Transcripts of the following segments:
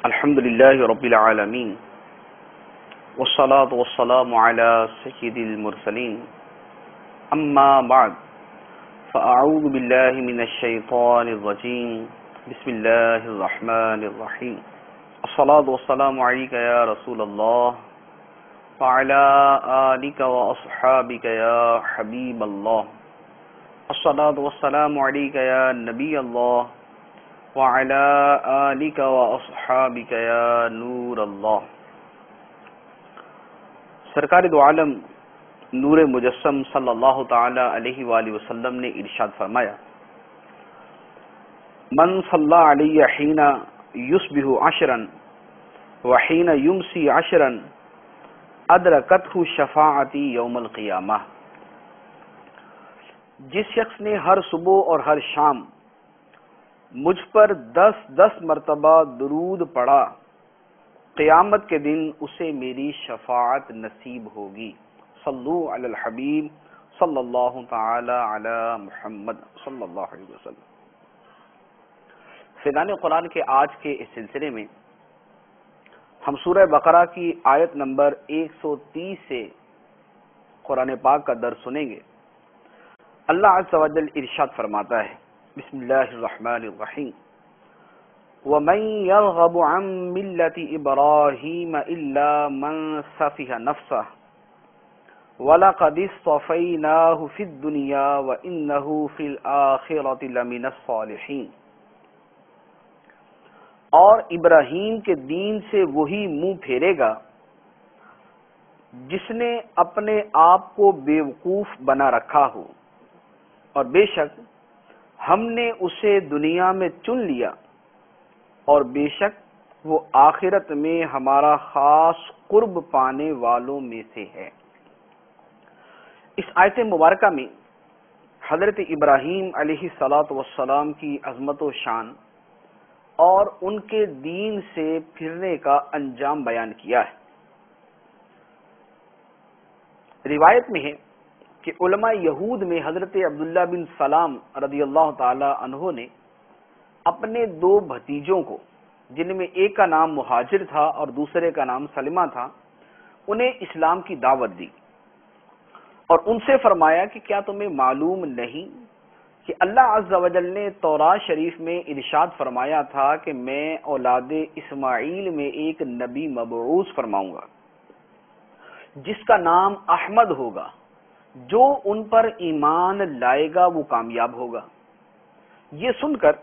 الحمد لله رب العالمين والصلاة والسلام على سيد المرسلين أما بعد فأعوذ بالله من الشيطان الرجيم بسم الله الرحمن الرحيم الصلاة والسلام عليك يا رسول الله وعلى آلك وأصحابك يا حبيب الله الصلاة والسلام عليك يا نبي الله وعلى آلك وأصحابك يا نور اللہ۔ سرکار دو عالم نور مجسم صلی اللہ تعالی علیہ وآلہ وسلم نے ارشاد فرمایا، من صلی علی حین یصبح عشرا وحین یمسی عشرا ادرکتہ شفاعتی یوم القیامہ۔ جس شخص نے ہر صبح اور ہر شام مجھ پر 10 مرتبہ درود پڑھا، قیامت کے دن اسے میری شفاعت نصیب ہوگی۔ صلو علی الحبیب صلی اللہ تعالی علی محمد صلی اللہ علیہ وسلم۔ فیضان قرآن کے آج کے اس سلسلے میں ہم سورہ بقرہ کی آیت نمبر 130 سے قرآن پاک کا درس سنیں گے۔ اللہ عز و جل ارشاد فرماتا ہے، بسم اللہ الرحمن الرحیم، وَمَن يَرْغَبُ عَن مِّلَّةِ إِبْرَاهِيمَ إِلَّا مَن سَفِهَ نَفْسَهُ وَلَقَدِ اصْطَفَيْنَاهُ فِي الدُّنْيَا وَإِنَّهُ فِي الْآخِرَةِ لَمِنَ الصَّالِحِينَ۔ اور ابراہیم کے دین سے وہی منہ پھیرے گا جس نے اپنے آپ کو بیوقوف بنا رکھا ہو، اور بے شک ہم نے اسے دنیا میں چن لیا، اور بے شک وہ آخرت میں ہمارا خاص قرب پانے والوں میں سے ہے۔ اس آیت مبارکہ میں حضرت ابراہیم علیہ السلام کی عظمت و شان اور ان کے دین سے پھرنے کا انجام بیان کیا ہے۔ روایت میں ہے کہ علماء یہود میں حضرت عبداللہ بن سلام رضی اللہ تعالی عنہ نے اپنے 2 بھتیجوں کو، جن میں ایک کا نام مہاجر تھا اور دوسرے کا نام سلمہ تھا، انہیں اسلام کی دعوت دی اور ان سے فرمایا کہ کیا تمہیں معلوم نہیں کہ اللہ عز و جل نے تورات شریف میں ارشاد فرمایا تھا کہ میں اولاد اسماعیل میں ایک نبی مبعوث فرماؤں گا جس کا نام احمد ہوگا، جو ان پر ایمان لائے گا وہ کامیاب ہوگا۔ یہ سن کر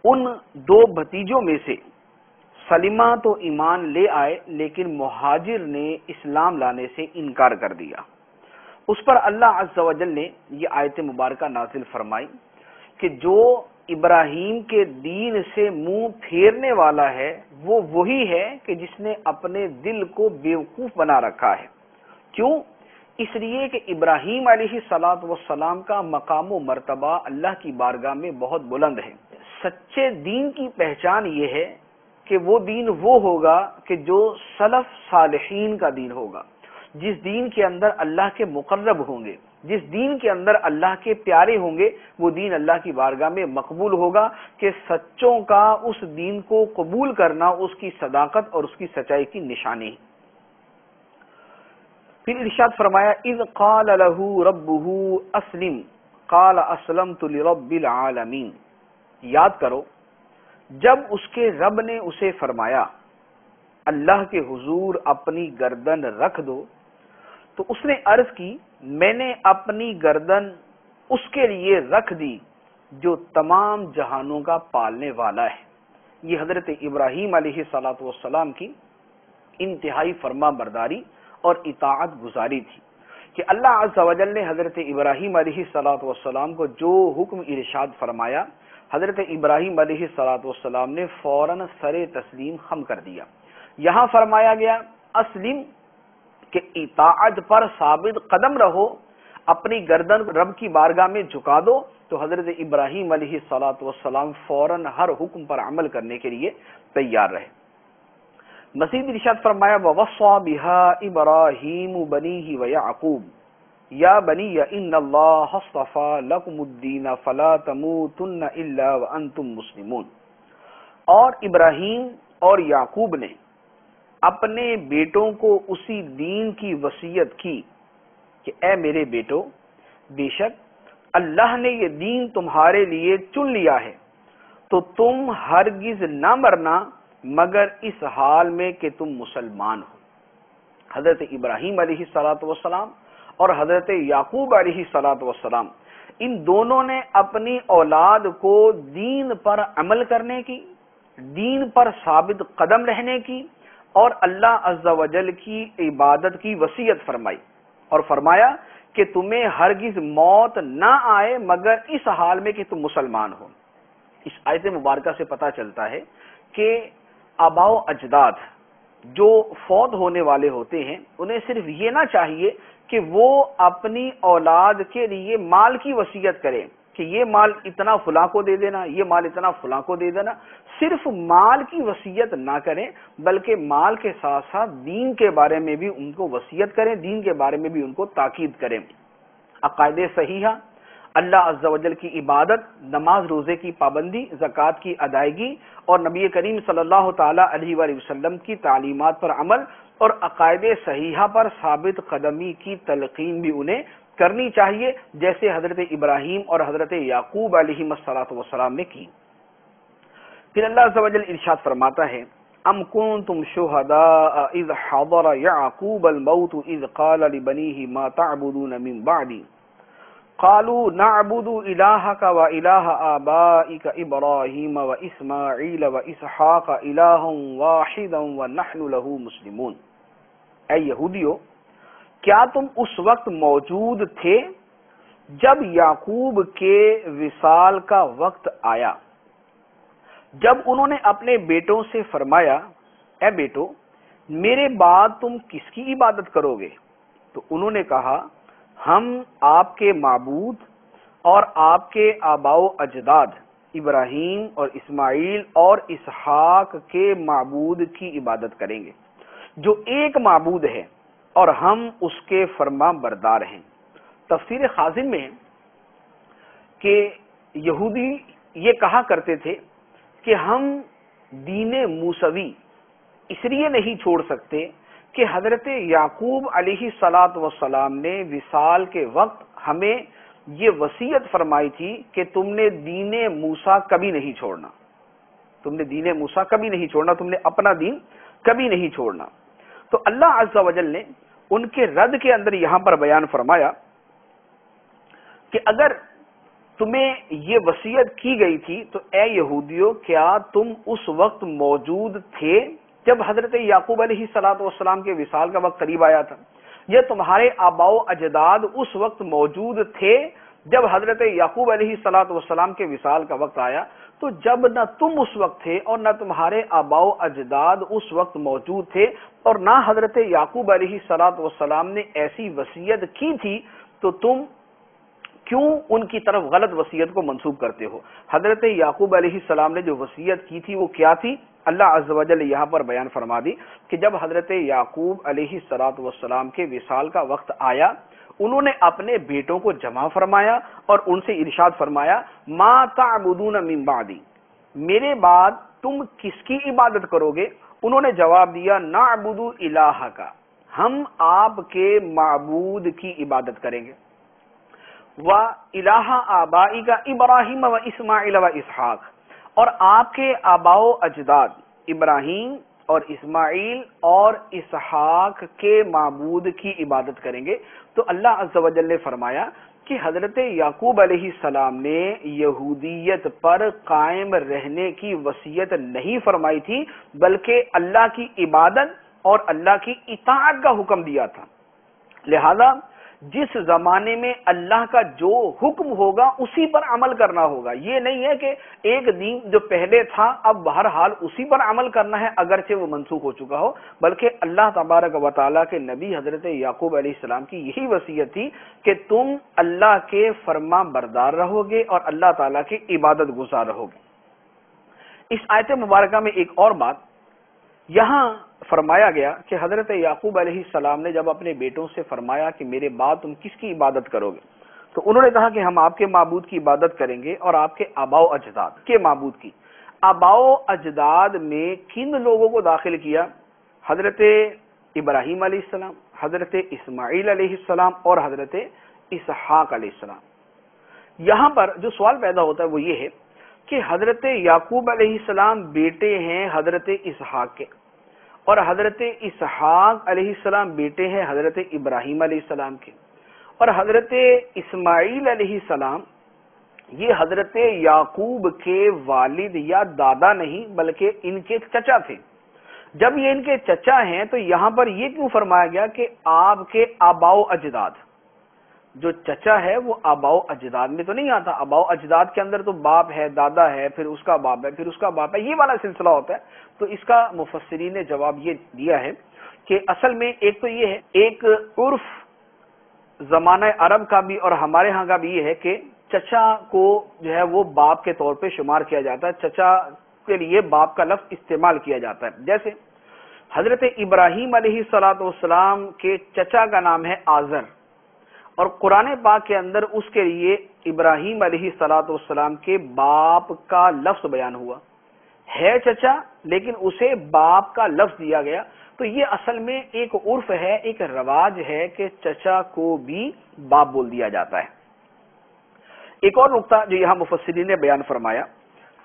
ان 2 بھتیجوں میں سے سلمہ تو ایمان لے آئے، لیکن مہاجر نے اسلام لانے سے انکار کر دیا۔ اس پر اللہ عز و جل نے یہ آیت مبارکہ نازل فرمائی کہ جو ابراہیم کے دین سے منہ پھیرنے والا ہے وہ وہی ہے کہ جس نے اپنے دل کو بیوقوف بنا رکھا ہے۔ کیوں؟ اس لیے کہ ابراہیم علیہ السلام کا مقام و مرتبہ اللہ کی بارگاہ میں بہت بلند ہے۔ سچے دین کی پہچان یہ ہے کہ وہ دین وہ ہوگا کہ جو سلف صالحین کا دین ہوگا، جس دین کے اندر اللہ کے مقرب ہوں گے، جس دین کے اندر اللہ کے پیارے ہوں گے، وہ دین اللہ کی بارگاہ میں مقبول ہوگا۔ کہ سچوں کا اس دین کو قبول کرنا اس کی صداقت اور اس کی سچائی کی نشانی ہے۔ پھر ارشاد فرمایا، اذ قال له ربه اسلم قال اسلمت لرب العالمین۔ یاد کرو جب اس کے رب نے اسے فرمایا اللہ کے حضور اپنی گردن رکھ دو، تو اس نے عرض کی میں نے اپنی گردن اس کے لیے رکھ دی جو تمام جہانوں کا پالنے والا ہے۔ یہ حضرت ابراہیم علیہ السلام کی انتہائی فرما برداری اور اطاعت گزاری تھی کہ اللہ عز و جل نے حضرت ابراہیم علیہ السلام کو جو حکم ارشاد فرمایا، حضرت ابراہیم علیہ السلام نے فوراً سر تسلیم خم کر دیا۔ یہاں فرمایا گیا اسلم کہ اطاعت پر ثابت قدم رہو، اپنی گردن رب کی بارگاہ میں جھکا دو۔ تو حضرت ابراہیم علیہ السلام فوراً ہر حکم پر عمل کرنے کے لیے تیار رہے۔ مزید ارشاد فرمایا وَوَصَّى بِهَا إِبْرَاهِيمُ بَنِيهِ وَيَعْقُوبُ یا بنی ان اللہ اصطفى لکم الدین فلا تموتن الا وانتم مسلمون۔ اور ابراہیم اور یعقوب نے اپنے بیٹوں کو اسی دین کی وصیت کی کہ اے میرے بیٹو، بے شک اللہ نے یہ دین تمہارے لیے چن لیا ہے، تو تم ہرگز نہ مرنا مگر اس حال میں کہ تم مسلمان ہو۔ حضرت ابراہیم علیہ السلام اور حضرت یعقوب علیہ السلام ان دونوں نے اپنی اولاد کو دین پر عمل کرنے کی، دین پر ثابت قدم رہنے کی اور اللہ عز و جل کی عبادت کی وصیت فرمائی، اور فرمایا کہ تمہیں ہرگز موت نہ آئے مگر اس حال میں کہ تم مسلمان ہو۔ اس آیت مبارکہ سے پتہ چلتا ہے کہ آباء و اجداد جو فوت ہونے والے ہوتے ہیں انہیں صرف یہ نہ چاہیے کہ وہ اپنی اولاد کے لیے مال کی وصیت کریں کہ یہ مال اتنا فلاں کو دے دینا، یہ مال اتنا فلاں کو دے دینا، صرف مال کی وصیت نہ کریں بلکہ مال کے ساتھ ساتھ دین کے بارے میں بھی ان کو وصیت کریں، دین کے بارے میں بھی ان کو تاکید کریں۔ عقائد صحیحہ، اللہ عز و جل کی عبادت، نماز روزے کی پابندی، زکوٰۃ کی ادائیگی اور نبی کریم صلی اللہ تعالی علیہ وآلہ وسلم کی تعلیمات پر عمل اور عقائد صحیحہ پر ثابت قدمی کی تلقین بھی انہیں کرنی چاہیے، جیسے حضرت ابراہیم اور حضرت یعقوب علیہ السلام نے کی۔ پھر اللہ عز و جل ارشاد فرماتا ہے، ام کنتم شہداء اذ حضر یعقوب الموت اذ قال لبنیہ ما تعبدون من بعدی قالوا نعبد الہک و الہ آبائک ابراہیم و اسماعیل و اسحاق الہا واحدا ونحن له مسلمون۔ اے یہودیو، کیا تم اس وقت موجود تھے جب یعقوب کے وصال کا وقت آیا، جب انہوں نے اپنے بیٹوں سے فرمایا اے بیٹو میرے بعد تم کس کی عبادت کرو گے؟ تو انہوں نے کہا ہم آپ کے معبود اور آپ کے آباء و اجداد ابراہیم اور اسماعیل اور اسحاق کے معبود کی عبادت کریں گے جو ایک معبود ہے اور ہم اس کے فرما بردار ہیں۔ تفسیر خازن میں کہ یہودی یہ کہا کرتے تھے کہ ہم دین موسوی اس لیے نہیں چھوڑ سکتے کہ حضرت یعقوب علیہ السلام نے وصال کے وقت ہمیں یہ وصیت فرمائی تھی کہ تم نے دین موسیٰ کبھی نہیں چھوڑنا، تم نے دین موسیٰ کبھی نہیں چھوڑنا، تم نے اپنا دین کبھی نہیں چھوڑنا۔ تو اللہ عز و جل نے ان کے رد کے اندر یہاں پر بیان فرمایا کہ اگر تمہیں یہ وصیت کی گئی تھی تو اے یہودیو کیا تم اس وقت موجود تھے جب حضرت یعقوب علیہ السلام کے وصال کا وقت قریب آیا تھا، یا تمہارے آباء و اجداد اس وقت موجود تھے جب حضرت یعقوب علیہ السلام کے وصال کا وقت آیا؟ تو جب نہ تم اس وقت تھے اور نہ تمہارے آباء و اجداد اس وقت موجود تھے اور نہ حضرت یعقوب علیہ السلام نے ایسی وصیت کی تھی، تو تم کیوں ان کی طرف غلط وصیت کو منسوب کرتے ہو؟ حضرت یعقوب علیہ السلام نے جو وصیت کی تھی وہ کیا تھی؟ اللہ عز و جل یہاں پر بیان فرما دی کہ جب حضرت یعقوب علیہ السلام کے وصال کا وقت آیا انہوں نے اپنے بیٹوں کو جمع فرمایا اور ان سے ارشاد فرمایا ما تعبدون من بعدی، میرے بعد تم کس کی عبادت کرو گے؟ انہوں نے جواب دیا نعبد الہک، ہم آپ کے معبود کی عبادت کریں گے، وَإِلَٰهَ آبَائِكَ إِبْرَاهِيمَ وَإِسْمَاعِيلَ وَإِسْحَاقَ، اور آپ کے آباء و اجداد ابراہیم اور اسماعیل اور اسحاق کے معبود کی عبادت کریں گے۔ تو اللہ عز و جل نے فرمایا کہ حضرت یعقوب علیہ السلام نے یہودیت پر قائم رہنے کی وصیت نہیں فرمائی تھی بلکہ اللہ کی عبادت اور اللہ کی اطاعت کا حکم دیا تھا۔ لہذا جس زمانے میں اللہ کا جو حکم ہوگا اسی پر عمل کرنا ہوگا، یہ نہیں ہے کہ ایک دین جو پہلے تھا اب بہرحال اسی پر عمل کرنا ہے اگرچہ وہ منسوخ ہو چکا ہو، بلکہ اللہ تبارک و تعالیٰ کے نبی حضرت یعقوب علیہ السلام کی یہی وصیت تھی کہ تم اللہ کے فرما بردار رہو گے اور اللہ تعالیٰ کی عبادت گزار رہو گے۔ اس آیت مبارکہ میں ایک اور بات یہاں فرمایا گیا کہ حضرت یعقوب علیہ السلام نے جب اپنے بیٹوں سے فرمایا کہ میرے بعد تم کس کی عبادت کرو گے، تو انہوں نے کہا کہ ہم آپ کے معبود کی عبادت کریں گے اور آپ کے آباء و اجداد کے معبود کی۔ آباؤ اجداد میں کن لوگوں کو داخل کیا؟ حضرت ابراہیم علیہ السلام، حضرت اسماعیل علیہ السلام اور حضرت اسحاق علیہ السلام۔ یہاں پر جو سوال پیدا ہوتا ہے وہ یہ ہے کہ حضرت یعقوب علیہ السلام بیٹے ہیں حضرت اسحاق کے، اور حضرت اسحاق علیہ السلام بیٹے ہیں حضرت ابراہیم علیہ السلام کے، اور حضرت اسماعیل علیہ السلام یہ حضرت یعقوب کے والد یا دادا نہیں بلکہ ان کے چچا تھے۔ جب یہ ان کے چچا ہیں تو یہاں پر یہ کیوں فرمایا گیا کہ آپ کے آباؤ اجداد؟ جو چچا ہے وہ آباؤ اجداد میں تو نہیں آتا، آباؤ اجداد کے اندر تو باپ ہے، دادا ہے، پھر اس کا باپ ہے، پھر اس کا باپ ہے، یہ والا سلسلہ ہوتا ہے۔ تو اس کا مفسرین نے جواب یہ دیا ہے کہ اصل میں ایک تو یہ ہے، ایک عرف زمانہ عرب کا بھی اور ہمارے ہاں کا بھی یہ ہے کہ چچا کو جو ہے وہ باپ کے طور پہ شمار کیا جاتا ہے، چچا کے لیے باپ کا لفظ استعمال کیا جاتا ہے۔ جیسے حضرت ابراہیم علیہ السلام کے چچا کا نام ہے آزر، اور قرآن پاک کے اندر اس کے لیے ابراہیم علیہ السلام کے باپ کا لفظ بیان ہوا ہے چچا، لیکن اسے باپ کا لفظ دیا گیا۔ تو یہ اصل میں ایک عرف ہے، ایک رواج ہے کہ چچا کو بھی باپ بول دیا جاتا ہے۔ ایک اور نقطہ جو یہاں مفسرین نے بیان فرمایا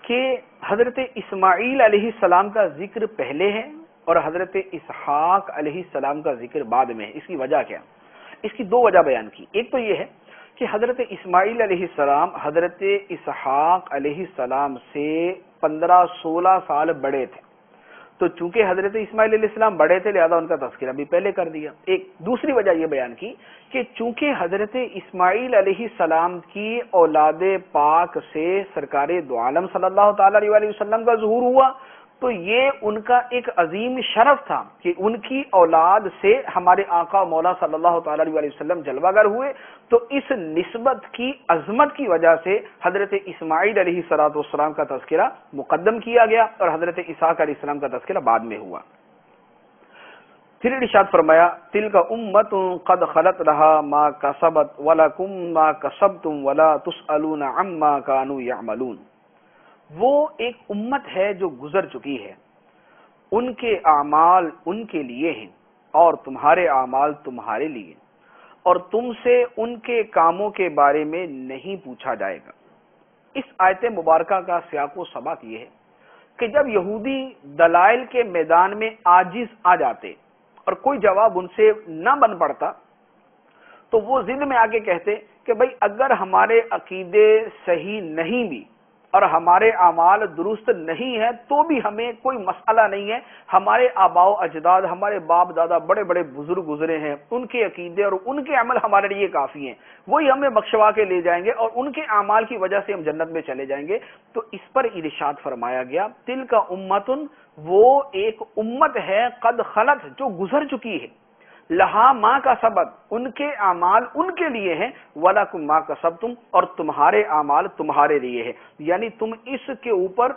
کہ حضرت اسماعیل علیہ السلام کا ذکر پہلے ہے اور حضرت اسحاق علیہ السلام کا ذکر بعد میں ہے۔ اس کی وجہ کیا؟ اس کی دو وجہ بیان کی۔ ایک تو یہ ہے کہ حضرت اسماعیل علیہ السلام حضرت اسحاق علیہ السلام سے 15-16 سال بڑے تھے، تو چونکہ حضرت اسماعیل علیہ السلام بڑے تھے لہذا ان کا تذکرہ بھی پہلے کر دیا۔ ایک دوسری وجہ یہ بیان کی کہ چونکہ حضرت اسماعیل علیہ السلام کی اولاد پاک سے سرکار دو عالم صلی اللہ تعالی علیہ وسلم کا ظہور ہوا، تو یہ ان کا ایک عظیم شرف تھا کہ ان کی اولاد سے ہمارے آقا مولا صلی اللہ تعالی علیہ وسلم جلوہ گر ہوئے۔ تو اس نسبت کی عظمت کی وجہ سے حضرت اسماعیل علیہ السلام کا تذکرہ مقدم کیا گیا اور حضرت اسحاق علیہ السلام کا تذکرہ بعد میں ہوا۔ پھر ارشاد فرمایا تلک امت قد خلت لها ما کسبت ولکم ما کسبتم ولا تسألون عما كانوا يعملون۔ وہ ایک امت ہے جو گزر چکی ہے، ان کے اعمال ان کے لیے ہیں اور تمہارے اعمال تمہارے لیے، اور تم سے ان کے کاموں کے بارے میں نہیں پوچھا جائے گا۔ اس آیت مبارکہ کا سیاق و سباق یہ ہے کہ جب یہودی دلائل کے میدان میں عاجز آ جاتے اور کوئی جواب ان سے نہ بن پڑتا تو وہ ضد میں آگے کہتے کہ بھئی اگر ہمارے عقیدے صحیح نہیں بھی اور ہمارے اعمال درست نہیں ہیں تو بھی ہمیں کوئی مسئلہ نہیں ہے، ہمارے آباؤ اجداد، ہمارے باپ دادا بڑے بڑے بزرگ گزرے ہیں، ان کے عقیدے اور ان کے عمل ہمارے لیے کافی ہیں، وہی ہمیں بخشوا کے لے جائیں گے اور ان کے اعمال کی وجہ سے ہم جنت میں چلے جائیں گے۔ تو اس پر ارشاد فرمایا گیا تلک امتن، وہ ایک امت ہے قد خلت جو گزر چکی ہے، لہا ما کا سبت، ان کے اعمال ان کے لیے ہیں، وَلَكُمْ مَا كَسَبْتُمْ، اور تمہارے اعمال تمہارے لیے ہیں۔ یعنی تم اس کے اوپر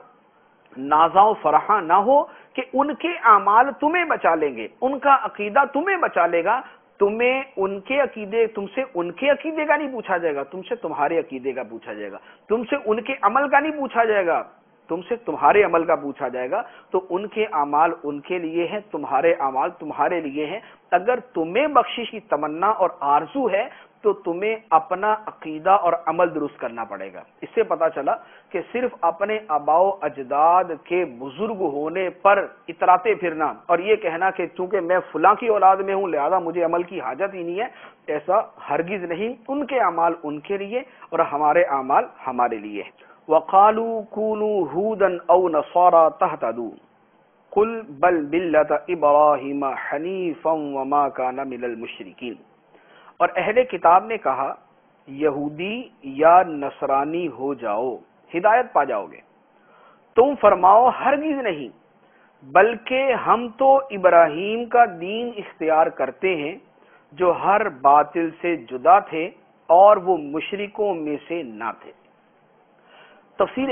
نازاں و فرحاں نہ ہو کہ ان کے اعمال تمہیں بچا لیں گے، ان کا عقیدہ تمہیں بچا لے گا، تمہیں ان کے عقیدے، تم سے ان کے عقیدے کا نہیں پوچھا جائے گا، تم سے تمہارے عقیدے کا پوچھا جائے گا، تم سے ان کے عمل کا نہیں پوچھا جائے گا، تم سے تمہارے عمل کا پوچھا جائے گا۔ تو ان کے اعمال ان کے لیے ہیں، تمہارے اعمال تمہارے لیے ہیں۔ اگر تمہیں بخشش کی تمنا اور آرزو ہے تو تمہیں اپنا عقیدہ اور عمل درست کرنا پڑے گا۔ اس سے پتا چلا کہ صرف اپنے آباؤ اجداد کے بزرگ ہونے پر اتراتے پھرنا اور یہ کہنا کہ چونکہ میں فلاں کی اولاد میں ہوں لہذا مجھے عمل کی حاجت ہی نہیں ہے، ایسا ہرگز نہیں۔ ان کے اعمال ان کے لیے اور ہمارے اعمال ہمارے لیے۔ وَقَالُوا كُونُوا هُودًا أَوْ نَصَارَىٰ تَهْتَدُوا قُلْ بَلْ مِلَّةَ إِبْرَاهِيمَ حَنِيفًا وَمَا كَانَ مِنَ الْمُشْرِكِينَ۔ اور اہل کتاب نے کہا یہودی یا نصرانی ہو جاؤ ہدایت پا جاؤ گے۔ تم فرماؤ ہرگز نہیں، بلکہ ہم تو ابراہیم کا دین اختیار کرتے ہیں جو ہر باطل سے جدا تھے اور وہ مشرکوں میں سے نہ تھے۔ تفسیر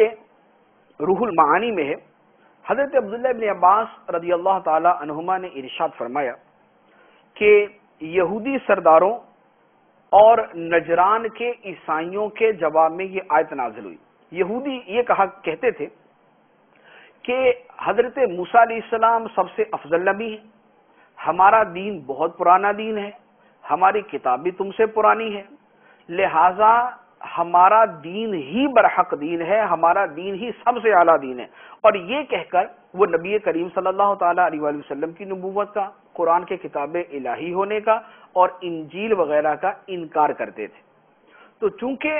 روح المعانی میں ہے، حضرت عبداللہ ابن عباس رضی اللہ تعالی عنہما نے ارشاد فرمایا کہ یہودی سرداروں اور نجران کے عیسائیوں کے جواب میں یہ آیت نازل ہوئی۔ یہودی یہ کہتے تھے کہ حضرت موسیٰ علیہ السلام سب سے افضل نبی ہیں، ہمارا دین بہت پرانا دین ہے، ہماری کتاب بھی تم سے پرانی ہے، لہذا ہمارا دین ہی برحق دین ہے، ہمارا دین ہی سب سے اعلیٰ دین ہے۔ اور یہ کہہ کر وہ نبی کریم صلی اللہ تعالیٰ علیہ وآلہ وسلم کی نبوت کا، قرآن کے کتاب الہی ہونے کا اور انجیل وغیرہ کا انکار کرتے تھے۔ تو چونکہ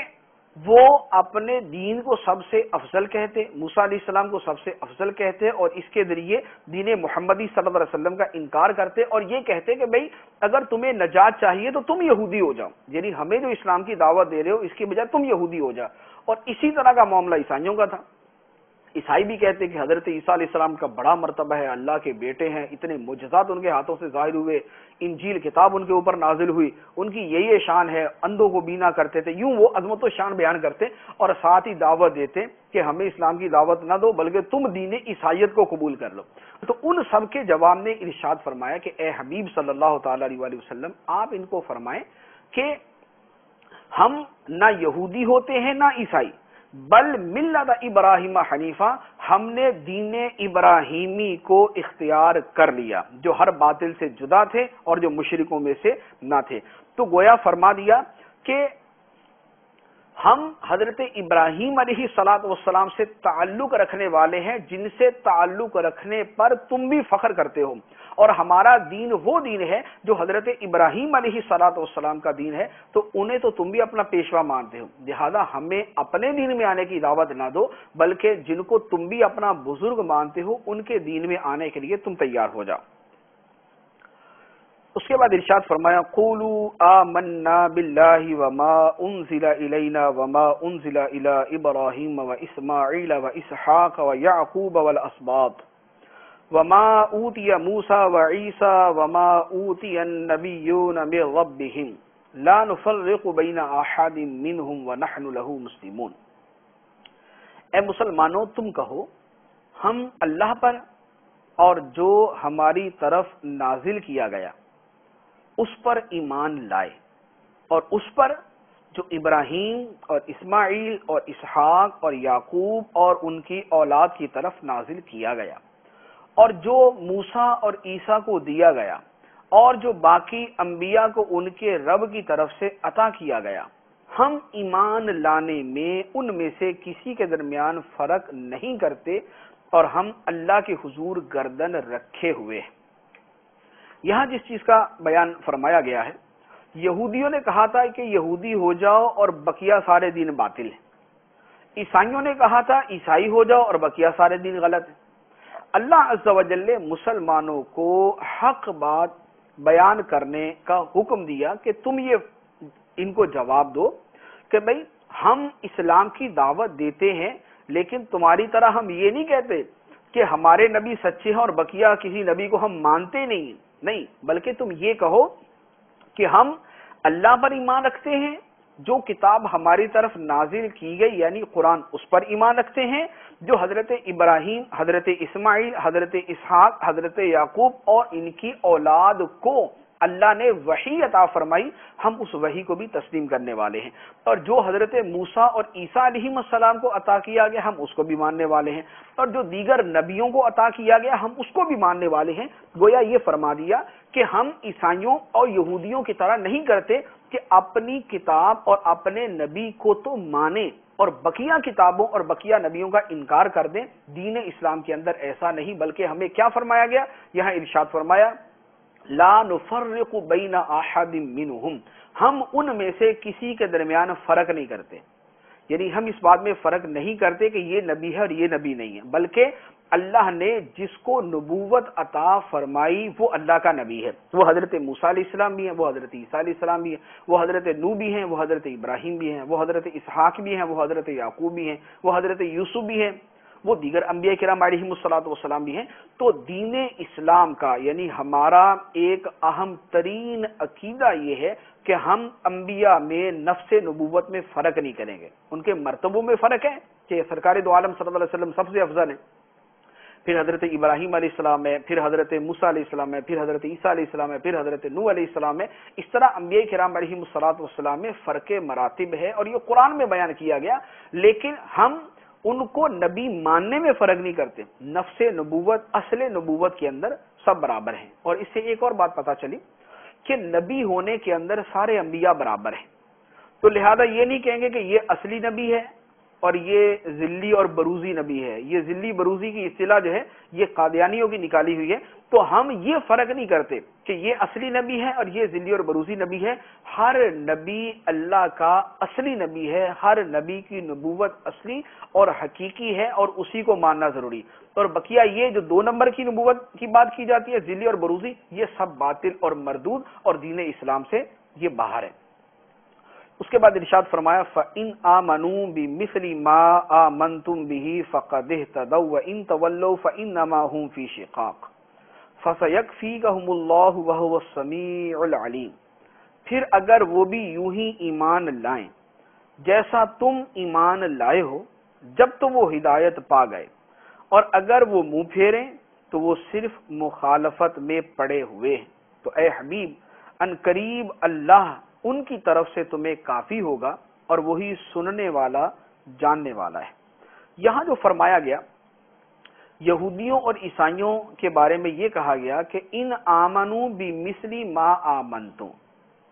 وہ اپنے دین کو سب سے افضل کہتے، موسیٰ علیہ السلام کو سب سے افضل کہتے اور اس کے ذریعے دین محمدی صلی اللہ علیہ وسلم کا انکار کرتے اور یہ کہتے کہ بھئی اگر تمہیں نجات چاہیے تو تم یہودی ہو جاؤ، یعنی ہمیں جو اسلام کی دعوت دے رہے ہو اس کی بجائے تم یہودی ہو جاؤ۔ اور اسی طرح کا معاملہ عیسائیوں کا تھا۔ عیسائی بھی کہتے کہ حضرت عیسیٰ علیہ السلام کا بڑا مرتبہ ہے، اللہ کے بیٹے ہیں، اتنے معجزات ان کے ہاتھوں سے ظاہر ہوئے، انجیل کتاب ان کے اوپر نازل ہوئی، ان کی یہی شان ہے، اندھوں کو بینا کرتے تھے، یوں وہ عظمت و شان بیان کرتے اور ساتھ ہی دعوت دیتے کہ ہمیں اسلام کی دعوت نہ دو بلکہ تم دین عیسائیت کو قبول کر لو۔ تو ان سب کے جواب نے ارشاد فرمایا کہ اے حبیب صلی اللہ تعالی علیہ وآلہ وسلم، آپ ان کو فرمائیں کہ ہم نہ یہودی ہوتے ہیں نہ عیسائی، بل ملت ابراہیم حنیفہ، ہم نے دین ابراہیمی کو اختیار کر لیا جو ہر باطل سے جدا تھے اور جو مشرکوں میں سے نہ تھے۔ تو گویا فرما دیا کہ ہم حضرت ابراہیم علیہ الصلوۃ والسلام سے تعلق رکھنے والے ہیں جن سے تعلق رکھنے پر تم بھی فخر کرتے ہو، اور ہمارا دین وہ دین ہے جو حضرت ابراہیم علیہ الصلوۃ والسلام کا دین ہے، تو انہیں تو تم بھی اپنا پیشوا مانتے ہو، لہذا ہمیں اپنے دین میں آنے کی دعوت نہ دو بلکہ جن کو تم بھی اپنا بزرگ مانتے ہو ان کے دین میں آنے کے لیے تم تیار ہو جاؤ۔ اس کے بعد ارشاد فرمایا قولوا آمنا باللہ وما انزل الینا وما انزل الی ابراہیم واسماعیل واسحاق ویعقوب والاسباط وما اوتی موسیٰ وعیسیٰ وما اوتی النبیون من ربہم لا نفرق بین احد منہم ونحن لہ مسلمون۔ اے مسلمانوں تم کہو ہم اللہ پر اور جو ہماری طرف نازل کیا گیا اس پر ایمان لائے اور اس پر جو ابراہیم اور اسماعیل اور اسحاق اور یعقوب اور ان کی اولاد کی طرف نازل کیا گیا اور جو موسیٰ اور عیسیٰ کو دیا گیا اور جو باقی انبیاء کو ان کے رب کی طرف سے عطا کیا گیا، ہم ایمان لانے میں ان میں سے کسی کے درمیان فرق نہیں کرتے اور ہم اللہ کے حضور گردن رکھے ہوئے ہیں۔ یہاں جس چیز کا بیان فرمایا گیا ہے، یہودیوں نے کہا تھا کہ یہودی ہو جاؤ اور بقیہ سارے دین باطل ہیں، عیسائیوں نے کہا تھا عیسائی ہو جاؤ اور بقیہ سارے دین غلط ہیں۔ اللہ عز و جل نے مسلمانوں کو حق بات بیان کرنے کا حکم دیا کہ تم یہ ان کو جواب دو کہ بھئی ہم اسلام کی دعوت دیتے ہیں لیکن تمہاری طرح ہم یہ نہیں کہتے کہ ہمارے نبی سچے ہیں اور بقیہ کسی نبی کو ہم مانتے نہیں، بلکہ تم یہ کہو کہ ہم اللہ پر ایمان رکھتے ہیں، جو کتاب ہماری طرف نازل کی گئی یعنی قرآن اس پر ایمان رکھتے ہیں، جو حضرت ابراہیم، حضرت اسماعیل، حضرت اسحاق، حضرت یعقوب اور ان کی اولاد کو اللہ نے وحی عطا فرمائی، ہم اس وحی کو بھی تسلیم کرنے والے ہیں، اور جو حضرت موسیٰ اور عیسیٰ علیہ السلام کو عطا کیا گیا ہم اس کو بھی ماننے والے ہیں، اور جو دیگر نبیوں کو عطا کیا گیا ہم اس کو بھی ماننے والے ہیں۔ گویا یہ فرما دیا کہ ہم عیسائیوں اور یہودیوں کی طرح نہیں کرتے کہ اپنی کتاب اور اپنے نبی کو تو مانیں اور بقیہ کتابوں اور بقیہ نبیوں کا انکار کر دیں۔ دین اسلام کے اندر ایسا نہیں، بلکہ ہمیں کیا فرمایا گیا؟ یہاں ارشاد فرمایا لا نفرق بین احد منہم، ہم ان میں سے کسی کے درمیان فرق نہیں کرتے، یعنی ہم اس بات میں فرق نہیں کرتے کہ یہ نبی ہے اور یہ نبی نہیں ہے، بلکہ اللہ نے جس کو نبوت عطا فرمائی وہ اللہ کا نبی ہے، وہ حضرت موسیٰ علیہ السلام بھی ہیں، وہ حضرت عیسیٰ علیہ السلام بھی ہیں، وہ حضرت نوح بھی ہیں، وہ حضرت ابراہیم بھی ہیں، وہ حضرت اسحاق بھی ہیں، وہ حضرت یعقوب بھی ہیں، وہ حضرت یوسف بھی ہیں، وہ دیگر انبیاء کرام علیہم الصلوۃ والسلام بھی ہیں۔ تو دین اسلام کا یعنی ہمارا ایک اہم ترین عقیدہ یہ ہے کہ ہم انبیاء میں نفس نبوت میں فرق نہیں کریں گے، ان کے مرتبوں میں فرق ہے کہ سرکار دو عالم صلی اللہ علیہ وسلم سب سے افضل ہیں، پھر حضرت ابراہیم علیہ السلام ہے، پھر حضرت موسیٰ علیہ السلام ہے، پھر حضرت عیسیٰ علیہ السلام ہے، پھر حضرت نوح علیہ السلام ہے۔ اس طرح انبیاء کرام علیہم الصلوۃ والسلام میں فرق مراتب ہے اور یہ قرآن میں بیان کیا گیا، لیکن ہم ان کو نبی ماننے میں فرق نہیں کرتے، نفس نبوت اصل نبوت کے اندر سب برابر ہیں۔ اور اس سے ایک اور بات پتا چلی کہ نبی ہونے کے اندر سارے انبیاء برابر ہیں، تو لہذا یہ نہیں کہیں گے کہ یہ اصلی نبی ہے اور یہ ذلی اور بروزی نبی ہے۔ یہ ذلی بروزی کی اصطلاح جو ہے یہ قادیانیوں کی نکالی ہوئی ہے، تو ہم یہ فرق نہیں کرتے کہ یہ اصلی نبی ہے اور یہ ذلی اور بروزی نبی ہے۔ ہر نبی اللہ کا اصلی نبی ہے، ہر نبی کی نبوت اصلی اور حقیقی ہے اور اسی کو ماننا ضروری۔ اور بقیہ یہ جو 2 نمبر کی نبوت کی بات کی جاتی ہے، ذلی اور بروزی، یہ سب باطل اور مردود اور دین اسلام سے یہ باہر ہے۔ اس کے بعد ارشاد فرمایا فَإِنْ آمَنُوا بِمِثْلِ مَا آمَنْتُمْ بِهِ فَقَدِ اهْتَدَوْا وَإِنْ تَوَلَّوْا فَإِنَّمَا هُمْ فِي شِقَاقٍ فَسَيَكْفِيكَهُمُ اللَّهُ وَهُوَ السَّمِيعُ الْعَلِيمُ۔ پھر اگر وہ بھی یوں ہی ایمان لائیں جیسا تم ایمان لائے ہو جب تو وہ ہدایت پا گئے، اور اگر وہ منہ پھیریں تو وہ صرف مخالفت میں پڑے ہوئے ہیں۔ تو اے حبیب ان قریب اللہ ان کی طرف سے تمہیں کافی ہوگا اور وہی سننے والا جاننے والا ہے۔ یہاں جو فرمایا گیا یہودیوں اور عیسائیوں کے بارے میں یہ کہا گیا کہ ان آمنوا بمثل ما آمنتم،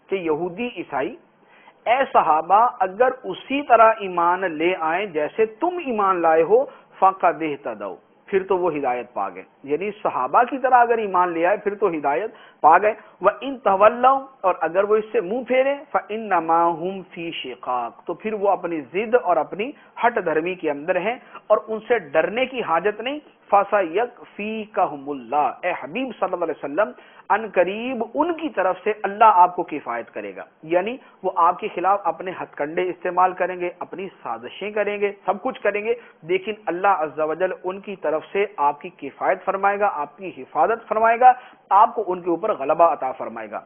کہ یہودی عیسائی اے صحابہ اگر اسی طرح ایمان لے آئیں جیسے تم ایمان لائے ہو فقد اہتدوا، پھر تو وہ ہدایت پا گئے، یعنی صحابہ کی طرح اگر ایمان لے آئے پھر تو ہدایت پا گئے۔ وَإِن تَوَلَّوْا، اور اگر وہ اس سے منہ پھیرے فَإِنَّمَا هُمْ فِي شِقَاقٍ، تو پھر وہ اپنی ضد اور اپنی ہٹ دھرمی کے اندر ہیں اور ان سے ڈرنے کی حاجت نہیں۔ فَسَيَكْفِيكَهُمُ اللَّهُ، اے حبیب صلی اللہ علیہ وسلم ان قریب ان کی طرف سے اللہ آپ کو کفایت کرے گا، یعنی وہ آپ کے خلاف اپنے ہتھ کنڈے استعمال کریں گے، اپنی سازشیں کریں گے، سب کچھ کریں گے، لیکن اللہ عز و جل ان کی طرف سے آپ کی کفایت فرمائے گا، آپ کی حفاظت فرمائے گا، آپ کو ان کے اوپر غلبہ عطا فرمائے گا۔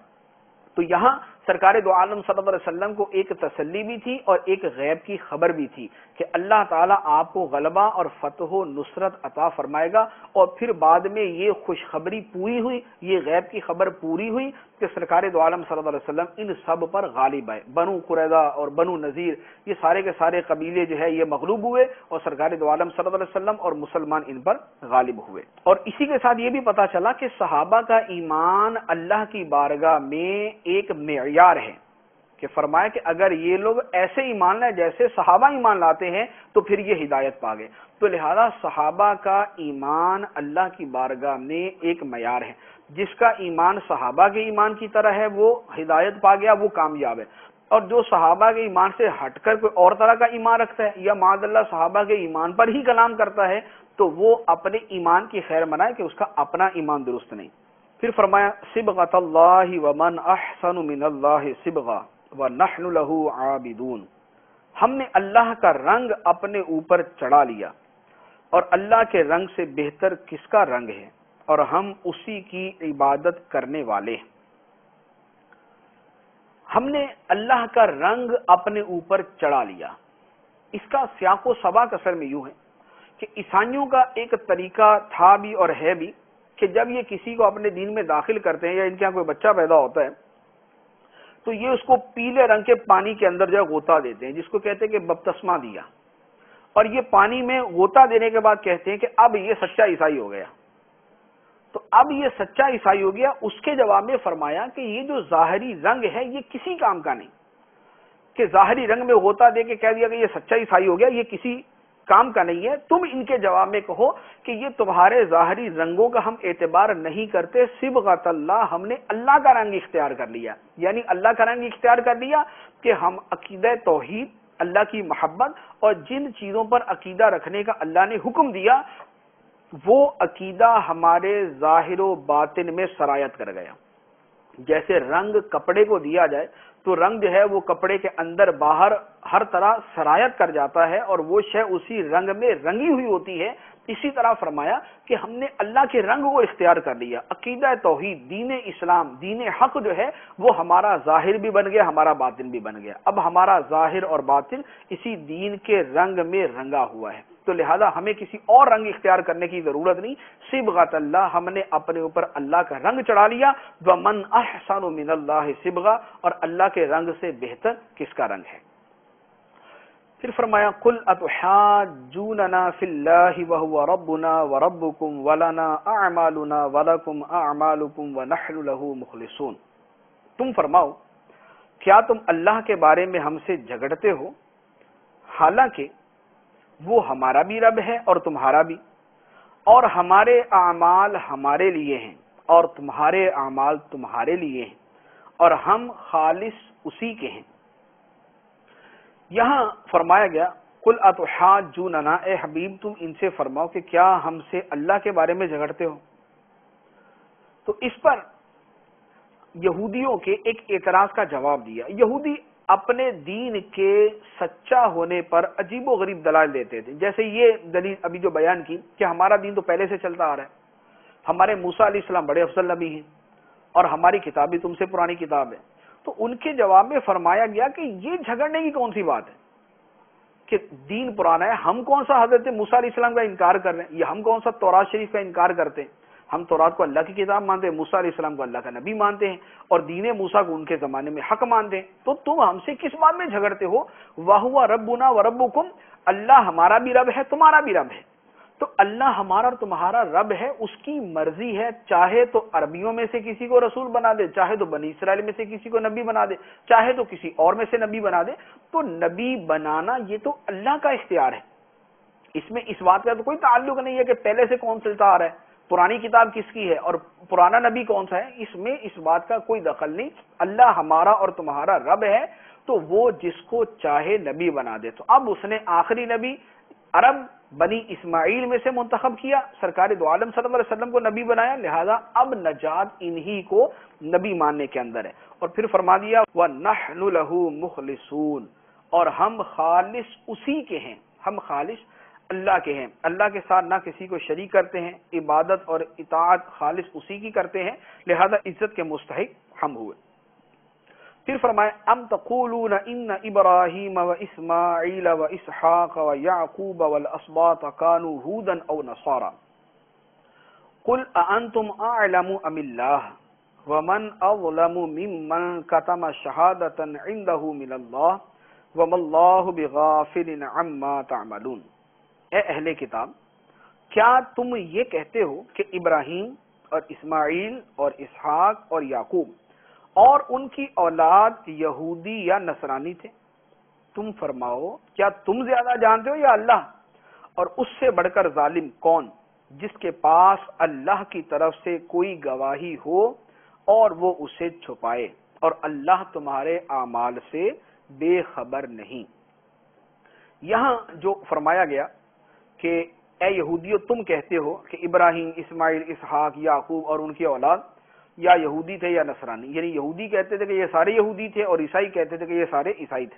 تو یہاں سرکار دو عالم صلی اللہ علیہ وسلم کو ایک تسلی بھی تھی اور ایک غیب کی خبر بھی تھی کہ اللہ تعالیٰ آپ کو غلبہ اور فتح و نصرت عطا فرمائے گا، اور پھر بعد میں یہ خوشخبری پوری ہوئی، یہ غیب کی خبر پوری ہوئی کہ سرکار دو عالم صلی اللہ علیہ وسلم ان سب پر غالب آئے۔ بنو قریظہ اور بنو نذیر یہ سارے کے سارے قبیلے جو ہے یہ مغلوب ہوئے اور سرکار دو عالم صلی اللہ علیہ وسلم اور مسلمان ان پر غالب ہوئے۔ اور اسی کے ساتھ یہ بھی پتا چلا کہ صحابہ کا ایمان اللہ کی بارگاہ میں ایک معیار ہے، کہ فرمایا کہ اگر یہ لوگ ایسے ایمان لائیں جیسے صحابہ ایمان لاتے ہیں تو پھر یہ ہدایت پا گئے۔ تو لہذا صحابہ کا ایمان اللہ کی بارگاہ میں ایک معیار ہے، جس کا ایمان صحابہ کے ایمان کی طرح ہے وہ ہدایت پا گیا، وہ کامیاب ہے، اور جو صحابہ کے ایمان سے ہٹ کر کوئی اور طرح کا ایمان رکھتا ہے یا معاذ اللہ صحابہ کے ایمان پر ہی کلام کرتا ہے تو وہ اپنے ایمان کی خیر منائے کہ اس کا اپنا ایمان درست نہیں۔ پھر فرمایا صبغۃ اللہ ومن احسن من اللہ صبغہ وَنَحْنُ لَهُ عَابِدُونَ، ہم نے اللہ کا رنگ اپنے اوپر چڑھا لیا اور اللہ کے رنگ سے بہتر کس کا رنگ ہے، اور ہم اسی کی عبادت کرنے والے ہیں۔ ہم نے اللہ کا رنگ اپنے اوپر چڑھا لیا، اس کا سیاق و سباق اصل میں یوں ہے کہ عیسائیوں کا ایک طریقہ تھا بھی اور ہے بھی کہ جب یہ کسی کو اپنے دین میں داخل کرتے ہیں یا ان کے یہاں کوئی بچہ پیدا ہوتا ہے تو یہ اس کو پیلے رنگ کے پانی کے اندر جو ہے غوطہ دیتے ہیں، جس کو کہتے ہیں کہ بپتسمہ دیا، اور یہ پانی میں غوطہ دینے کے بعد کہتے ہیں کہ اب یہ سچا عیسائی ہو گیا۔ تو اب یہ سچا عیسائی ہو گیا، اس کے جواب میں فرمایا کہ یہ جو ظاہری رنگ ہے یہ کسی کام کا نہیں، کہ ظاہری رنگ میں غوطہ دے کے کہہ دیا کہ یہ سچا عیسائی ہو گیا، یہ کسی کام کا نہیں ہے۔ تم ان کے جواب میں کہو کہ یہ تمہارے ظاہری رنگوں کا ہم اعتبار نہیں کرتے، صبغۃ اللہ، ہم نے اللہ کا رنگ اختیار کر لیا، یعنی اللہ کا رنگ اختیار کر لیا کہ ہم عقیدہ توحید، اللہ کی محبت اور جن چیزوں پر عقیدہ رکھنے کا اللہ نے حکم دیا وہ عقیدہ ہمارے ظاہر و باطن میں سرایت کر گیا۔ جیسے رنگ کپڑے کو دیا جائے تو رنگ جو ہے وہ کپڑے کے اندر باہر ہر طرح سرایت کر جاتا ہے اور وہ شے اسی رنگ میں رنگی ہوئی ہوتی ہے، اسی طرح فرمایا کہ ہم نے اللہ کے رنگ کو اختیار کر لیا۔ عقیدہ توحید، دین اسلام، دین حق جو ہے وہ ہمارا ظاہر بھی بن گیا، ہمارا باطن بھی بن گیا۔ اب ہمارا ظاہر اور باطن اسی دین کے رنگ میں رنگا ہوا ہے، تو لہذا ہمیں کسی اور رنگ اختیار کرنے کی ضرورت نہیں۔ صبغۃ اللہ، ہم نے اپنے اوپر اللہ کا رنگ چڑھا لیا۔ ومن احسن من اللہ صبغہ، اور اللہ کے رنگ سے بہتر کس کا رنگ ہے۔ پھر فرمایا قل اتحاجوننا فی اللہ وہو ربنا وربکم ولنا اعمالنا ولکم اعمالکم ونحن له مخلصون، تم فرماؤ کیا تم اللہ کے بارے میں ہم سے جھگڑتے ہو حالانکہ وہ ہمارا بھی رب ہے اور تمہارا بھی، اور ہمارے اعمال ہمارے لیے ہیں اور تمہارے اعمال تمہارے لیے ہیں اور ہم خالص اسی کے ہیں۔ یہاں فرمایا گیا قل اتحاجوننا، اے حبیب تم ان سے فرماؤ کہ کیا ہم سے اللہ کے بارے میں جھگڑتے ہو۔ تو اس پر یہودیوں کے ایک اعتراض کا جواب دیا۔ یہودی اپنے دین کے سچا ہونے پر عجیب و غریب دلائل دیتے تھے، جیسے یہ دلیل ابھی جو بیان کی کہ ہمارا دین تو پہلے سے چلتا آ رہا ہے، ہمارے موسیٰ علیہ السلام بڑے افضل نبی ہیں اور ہماری کتاب بھی تم سے پرانی کتاب ہے۔ تو ان کے جواب میں فرمایا گیا کہ یہ جھگڑنے کی کون سی بات ہے کہ دین پرانا ہے، ہم کون سا حضرت موسیٰ علیہ السلام کا انکار کر رہے ہیں، یا ہم کون سا تورات شریف کا انکار کرتے ہیں۔ ہم تورات کو اللہ کی کتاب مانتے ہیں، موسیٰ علیہ السلام کو اللہ کا نبی مانتے ہیں، اور دین موسیٰ کو ان کے زمانے میں حق مانتے ہیں، تو تم ہم سے کس بات میں جھگڑتے ہو؟ وَهُوَ رَبُّنَا وَرَبُّكُمْ، اللہ ہمارا بھی رب ہے تمہارا بھی رب ہے۔ تو اللہ ہمارا اور تمہارا رب ہے، اس کی مرضی ہے، چاہے تو عربیوں میں سے کسی کو رسول بنا دے، چاہے تو بنی اسرائیل میں سے کسی کو نبی بنا دے، چاہے تو کسی اور میں سے نبی بنا دے۔ تو نبی بنانا یہ تو اللہ کا اختیار ہے، اس میں اس بات کا تو کوئی تعلق نہیں ہے کہ پہلے سے کون چلتا آ رہا ہے، پرانی کتاب کس کی ہے اور پرانا نبی کون سا ہے، اس میں اس بات کا کوئی دخل نہیں۔ اللہ ہمارا اور تمہارا رب ہے، تو وہ جس کو چاہے نبی بنا دے۔ تو اب اس نے آخری نبی عرب بنی اسماعیل میں سے منتخب کیا، سرکار دو عالم صلی اللہ علیہ وسلم کو نبی بنایا، لہذا اب نجات انہی کو نبی ماننے کے اندر ہے۔ اور پھر فرما دیا وَنَحْنُ لَهُ مُخْلِصُونَ، اور ہم خالص اسی کے ہیں، ہم خالص اللہ کے ہیں، اللہ کے ساتھ نہ کسی کو شریک کرتے ہیں، عبادت اور اطاعت خالص اسی کی کرتے ہیں، لہذا عزت کے مستحق ہم ہوئے۔ پھر فرمائے ام تقولون ان ابراہیم و اسماعیل و اسحاق و یعقوب والاسباط كانوا هودا او نصارا قل اانتم اعلم ام اللہ ومن اظلم ممن كتم شہادة عنده من اللہ وما اللہ بغافل عما تعملون۔ اے اہل کتاب، کیا تم یہ کہتے ہو کہ ابراہیم اور اسماعیل اور اسحاق اور یعقوب اور ان کی اولاد یہودی یا نصرانی تھے؟ تم فرماؤ کیا تم زیادہ جانتے ہو یا اللہ؟ اور اس سے بڑھ کر ظالم کون جس کے پاس اللہ کی طرف سے کوئی گواہی ہو اور وہ اسے چھپائے، اور اللہ تمہارے اعمال سے بے خبر نہیں۔ یہاں جو فرمایا گیا کہ اے یہودیو تم کہتے ہو کہ ابراہیم، اسماعیل، اسحاق، یعقوب اور ان کی اولاد یا یہودی تھے یا نصرانی، یعنی یہودی کہتے تھے کہ یہ سارے یہودی تھے اور عیسائی کہتے تھے کہ یہ سارے عیسائی تھے۔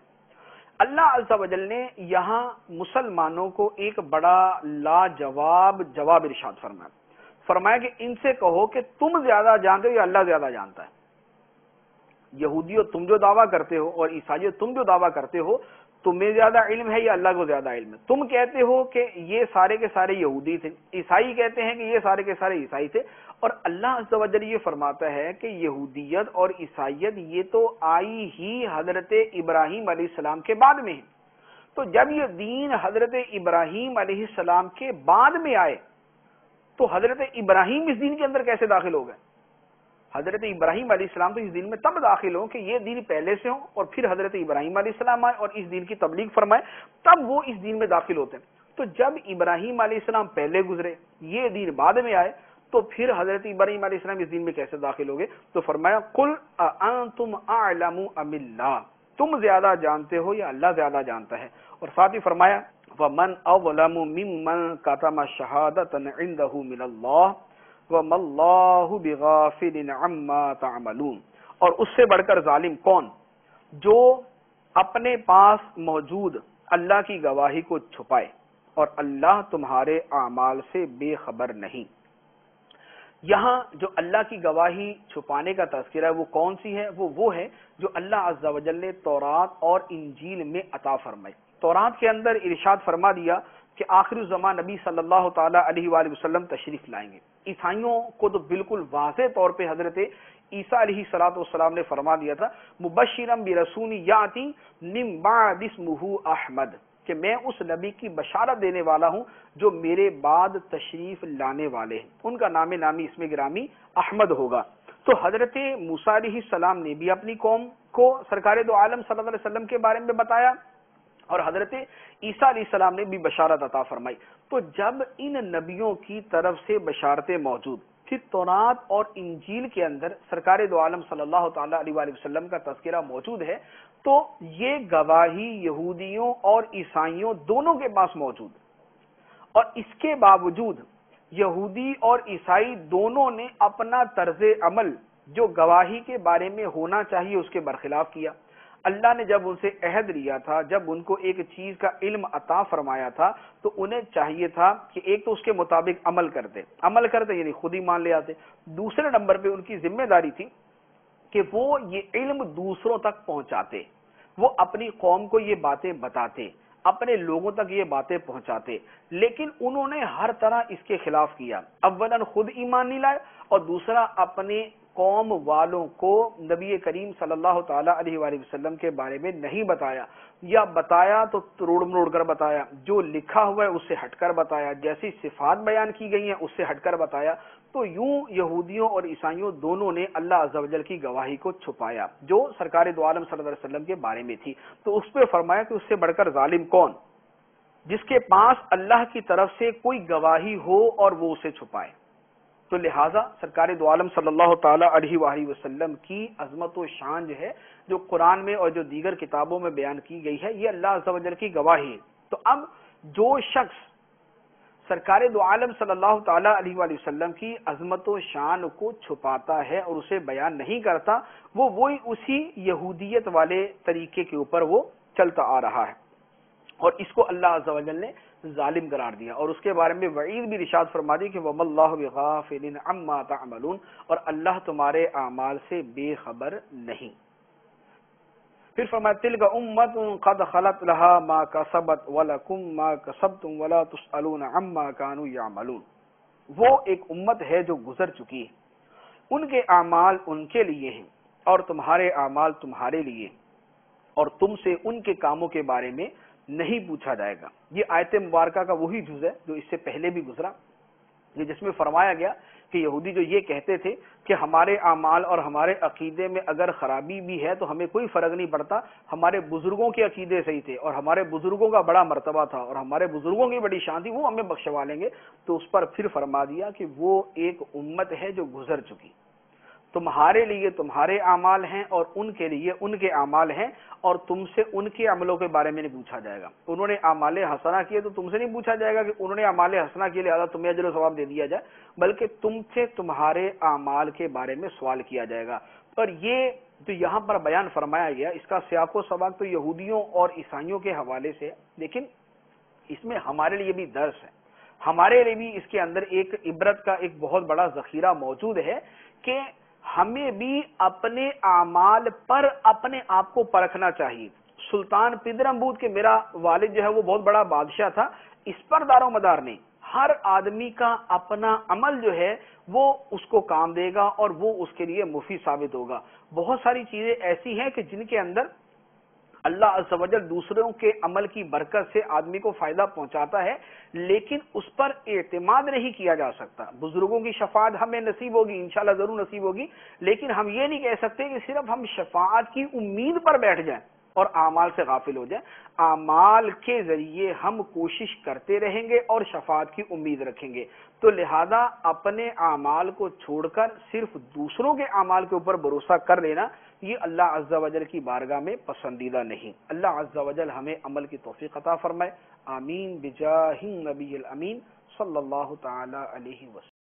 اللہ عز و جل نے یہاں مسلمانوں کو ایک بڑا لاجواب جواب ارشاد فرمایا کہ ان سے کہو کہ تم زیادہ جانتے ہو یا اللہ زیادہ جانتا ہے۔ یہودیوں تم جو دعویٰ کرتے ہو اور عیسائیوں تم جو دعویٰ کرتے ہو، تمہیں زیادہ علم ہے یا اللہ کو زیادہ علم ہے؟ تم کہتے ہو کہ یہ سارے کے سارے یہودی تھے، عیسائی کہتے ہیں کہ یہ سارے کے سارے عیسائی تھے، اور اللہ عز و جل یہ فرماتا ہے کہ یہودیت اور عیسائیت یہ تو آئی ہی حضرت ابراہیم علیہ السلام کے بعد میں ہے۔ تو جب یہ دین حضرت ابراہیم علیہ السلام کے بعد میں آئے تو حضرت ابراہیم اس دین کے اندر کیسے داخل ہو گئے؟ حضرت ابراہیم علیہ السلام تو اس دین میں تب داخل ہوں کہ یہ دین پہلے سے ہوں، اور پھر حضرت ابراہیم علیہ السلام آئے اور اس دین کی تبلیغ فرمائے، تب وہ اس دین میں داخل ہوتے ہیں۔ تو جب ابراہیم علیہ السلام پہلے گزرے، یہ دین بعد میں آئے، تو پھر حضرت ابراہیم علیہ السلام اس دین میں کیسے داخل ہو گئے؟ تو فرمایا قل اانتم اعلم ام اللہ، تم زیادہ جانتے ہو یا اللہ زیادہ جانتا ہے۔ اور ساتھ ہی فرمایا ومن اظلم ممن كتم شهادة عنده من اللہ وما اللہ بغافل عما تعملون، اور اس سے بڑھ کر ظالم کون جو اپنے پاس موجود اللہ کی گواہی کو چھپائے، اور اللہ تمہارے اعمال سے بے خبر نہیں۔ یہاں جو اللہ کی گواہی چھپانے کا تذکرہ ہے وہ کون سی ہے؟ وہ ہے جو اللہ عز و جل نے تورات اور انجیل میں عطا فرمائی۔ تورات کے اندر ارشاد فرما دیا کہ آخر الزمان نبی صلی اللہ تعالی علیہ وآلہ وسلم تشریف لائیں گے۔ عیسائیوں کو تو بالکل واضح طور پہ حضرت عیسیٰ علیہ السلام نے فرما دیا تھا مبشرا برسول یاتی من بعد اسمہ احمد، کہ میں اس نبی کی بشارت دینے والا ہوں جو میرے بعد تشریف لانے والے ہیں. ان کا نام نامی اسم گرامی احمد ہوگا. تو حضرت موسیٰ علیہ السلام نے بھی اپنی قوم کو سرکار دو عالم صلی اللہ علیہ وسلم کے بارے میں بتایا اور حضرت عیسیٰ علیہ السلام نے بھی بشارت عطا فرمائی. تو جب ان نبیوں کی طرف سے بشارتیں موجود پھر تورات اور انجیل کے اندر سرکار دو عالم صلی اللہ تعالی علیہ وآلہ وسلم کا تذکرہ موجود ہے تو یہ گواہی یہودیوں اور عیسائیوں دونوں کے پاس موجود ہے. اور اس کے باوجود یہودی اور عیسائی دونوں نے اپنا طرز عمل جو گواہی کے بارے میں ہونا چاہیے اس کے برخلاف کیا. اللہ نے جب ان سے عہد لیا تھا، جب ان کو ایک چیز کا علم عطا فرمایا تھا تو انہیں چاہیے تھا کہ ایک تو اس کے مطابق عمل کرتے یعنی خود ہی مان لے آتے. دوسرے نمبر پہ ان کی ذمہ داری تھی کہ وہ یہ علم دوسروں تک پہنچاتے، وہ اپنی قوم کو یہ باتیں بتاتے، اپنے لوگوں تک یہ باتیں پہنچاتے. لیکن انہوں نے ہر طرح اس کے خلاف کیا. اولاً خود ایمان نہیں لائے اور دوسرا اپنے قوم والوں کو نبی کریم صلی اللہ تعالی علیہ وآلہ وسلم کے بارے میں نہیں بتایا، یا بتایا تو توڑ مروڑ کر بتایا، جو لکھا ہوا ہے اس سے ہٹ کر بتایا، جیسی صفات بیان کی گئی ہیں اس سے ہٹ کر بتایا. تو یوں یہودیوں اور عیسائیوں دونوں نے اللہ عز و جل کی گواہی کو چھپایا جو سرکار دو عالم صلی اللہ علیہ وسلم کے بارے میں تھی. تو اس پہ فرمایا کہ اس سے بڑھ کر ظالم کون، جس کے پاس اللہ کی طرف سے کوئی گواہی ہو اور وہ اسے چھپائے. تو لہٰذا سرکار دو عالم صلی اللہ تعالی علیہ وآلہ وسلم کی عظمت و شان جو ہے جو قرآن میں اور جو دیگر کتابوں میں بیان کی گئی ہے یہ اللہ عز و جل کی گواہی ہے. تو اب جو شخص سرکار دو عالم صلی اللہ تعالی علیہ وآلہ وسلم کی عظمت و شان کو چھپاتا ہے اور اسے بیان نہیں کرتا وہ وہی اسی یہودیت والے طریقے کے اوپر وہ چلتا آ رہا ہے اور اس کو اللہ عز و جل نے ظالم قرار دیا. اور اس کے بارے میں وعید بھی ارشاد فرما دی کہ وَمَا اللَّهُ بِغَافِلٍ عَمَّا تَعْمَلُونَ، اور اللہ تمہارے اعمال سے بے خبر نہیں. پھر فرمایا تِلْكَ أُمَّةٌ قَدْ خَلَتْ لَهَا مَا كَسَبَتْ وَلَكُمْ مَا كَسَبْتُمْ وَلَا تُسْأَلُونَ عَمَّا كَانُوا يَعْمَلُونَ. وہ ایک امت ہے جو گزر چکی ہے، ان کے اعمال ان کے لیے ہیں اور تمہارے اعمال تمہارے لیے، اور تم سے ان کے کاموں کے بارے میں نہیں پوچھا جائے گا. یہ آیت مبارکہ کا وہی جز ہے جو اس سے پہلے بھی گزرا، جس میں فرمایا گیا کہ یہودی جو یہ کہتے تھے کہ ہمارے اعمال اور ہمارے عقیدے میں اگر خرابی بھی ہے تو ہمیں کوئی فرق نہیں پڑتا، ہمارے بزرگوں کے عقیدے صحیح تھے اور ہمارے بزرگوں کا بڑا مرتبہ تھا اور ہمارے بزرگوں کی بڑی شان تھی، وہ ہمیں بخشوا لیں گے. تو اس پر پھر فرما دیا کہ وہ ایک امت ہے جو گزر چکی، تمہارے لیے تمہارے اعمال ہیں اور ان کے لیے ان کے اعمال ہیں، اور تم سے ان کے عملوں کے بارے میں نہیں پوچھا جائے گا. انہوں نے اعمال حسنہ کیے تو تم سے نہیں پوچھا جائے گا کہ انہوں نے اعمال حسنہ کیے لہذا تمہیں اجر و ثواب دے دیا جائے، بلکہ تم سے تمہارے اعمال کے بارے میں سوال کیا جائے گا. اور یہ جو یہاں پر بیان فرمایا گیا اس کا سیاق و سباق تو یہودیوں اور عیسائیوں کے حوالے سے، لیکن اس میں ہمارے لیے بھی درس ہے، ہمارے لیے بھی اس کے اندر ایک عبرت کا ایک بہت بڑا ذخیرہ موجود ہے کہ ہمیں بھی اپنے اعمال پر اپنے آپ کو پرکھنا چاہیے. سلطان پیدرمبود کے میرا والد جو ہے وہ بہت بڑا بادشاہ تھا، اس پر دار و مدار نہیں، ہر آدمی کا اپنا عمل جو ہے وہ اس کو کام دے گا اور وہ اس کے لیے مفید ثابت ہوگا. بہت ساری چیزیں ایسی ہیں کہ جن کے اندر اللہ عز و جل دوسروں کے عمل کی برکت سے آدمی کو فائدہ پہنچاتا ہے، لیکن اس پر اعتماد نہیں کیا جا سکتا. بزرگوں کی شفاعت ہمیں نصیب ہوگی، انشاءاللہ ضرور نصیب ہوگی، لیکن ہم یہ نہیں کہہ سکتے کہ صرف ہم شفاعت کی امید پر بیٹھ جائیں اور اعمال سے غافل ہو جائیں. اعمال کے ذریعے ہم کوشش کرتے رہیں گے اور شفاعت کی امید رکھیں گے. تو لہذا اپنے اعمال کو چھوڑ کر صرف دوسروں کے اعمال کے اوپر بھروسہ کر لینا یہ اللہ عز و جل کی بارگاہ میں پسندیدہ نہیں. اللہ عز و جل ہمیں عمل کی توفیق عطا فرمائے. آمین بجاہ النبی الامین صلی اللہ تعالی علیہ وسلم.